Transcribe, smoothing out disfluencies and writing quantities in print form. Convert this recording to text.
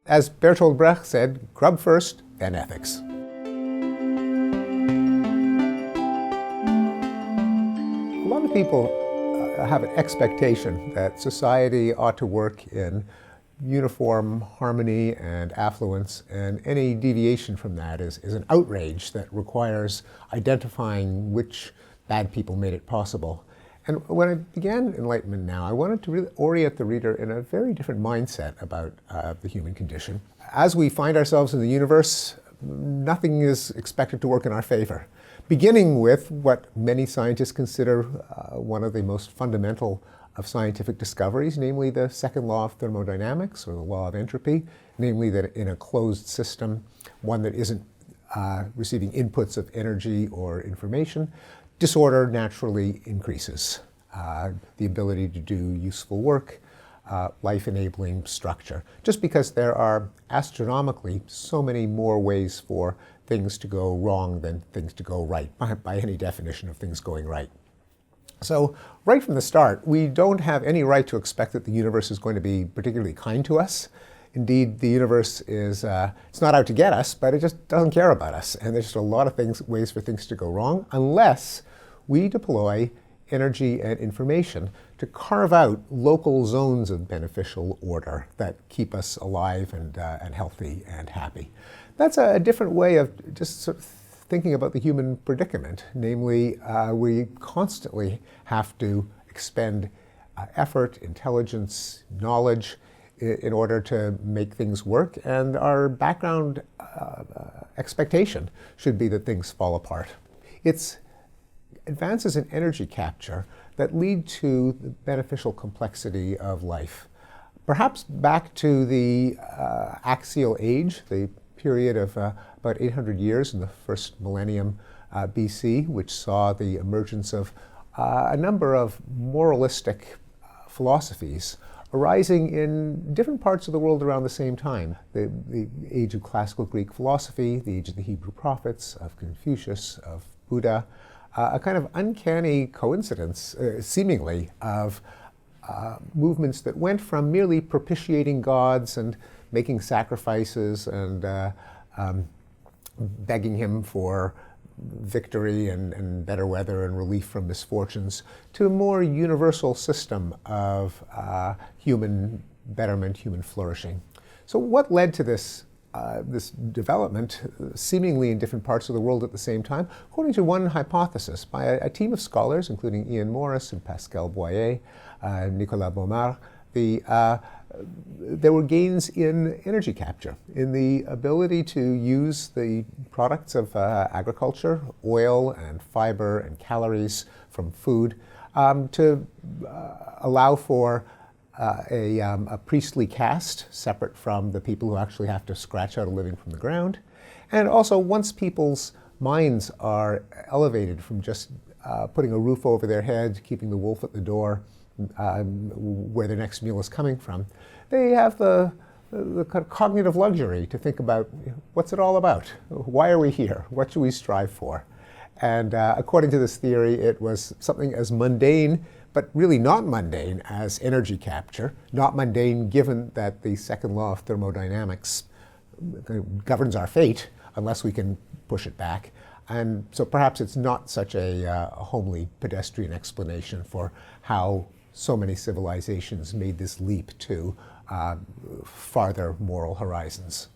As Bertolt Brecht said, grub first, then ethics. A lot of people have an expectation that society ought to work in uniform harmony and affluence, and any deviation from that is an outrage that requires identifying which bad people made it possible. And when I began Enlightenment Now, I wanted to really orient the reader in a very different mindset about the human condition. As we find ourselves in the universe, nothing is expected to work in our favor, beginning with what many scientists consider one of the most fundamental of scientific discoveries, namely the second law of thermodynamics, or the law of entropy, namely that in a closed system, one that isn't receiving inputs of energy or information, disorder naturally increases. The ability to do useful work, life-enabling structure, just because there are astronomically so many more ways for things to go wrong than things to go right, by any definition of things going right. So right from the start, we don't have any right to expect that the universe is going to be particularly kind to us. Indeed, the universe is, it's not out to get us, but it just doesn't care about us. And there's just a lot of ways for things to go wrong, unless we deploy energy and information to carve out local zones of beneficial order that keep us alive and healthy and happy. That's a different way of just sort of thinking about the human predicament. Namely, we constantly have to expend effort, intelligence, knowledge in order to make things work, and our background expectation should be that things fall apart. It's advances in energy capture that lead to the beneficial complexity of life. Perhaps back to the axial age, the period of about 800 years in the first millennium BC, which saw the emergence of a number of moralistic philosophies arising in different parts of the world around the same time. The age of classical Greek philosophy, the age of the Hebrew prophets, of Confucius, of Buddha, a kind of uncanny coincidence, seemingly, of movements that went from merely propitiating gods and making sacrifices and begging him for victory and better weather and relief from misfortunes, to a more universal system of human betterment, human flourishing. So what led to this development, seemingly in different parts of the world at the same time? According to one hypothesis by a team of scholars, including Ian Morris and Pascal Boyer, Nicolas Baumard, there were gains in energy capture, in the ability to use the products of agriculture, oil and fiber and calories from food, to allow for a priestly caste separate from the people who actually have to scratch out a living from the ground. And also, once people's minds are elevated from just putting a roof over their head, keeping the wolf at the door, where their next meal is coming from, they have the kind of cognitive luxury to think about, what's it all about? Why are we here? What should we strive for? And according to this theory, it was something as mundane, but really not mundane, as energy capture. Not mundane given that the second law of thermodynamics governs our fate unless we can push it back. And so perhaps it's not such a homely pedestrian explanation for how so many civilizations made this leap to farther moral horizons.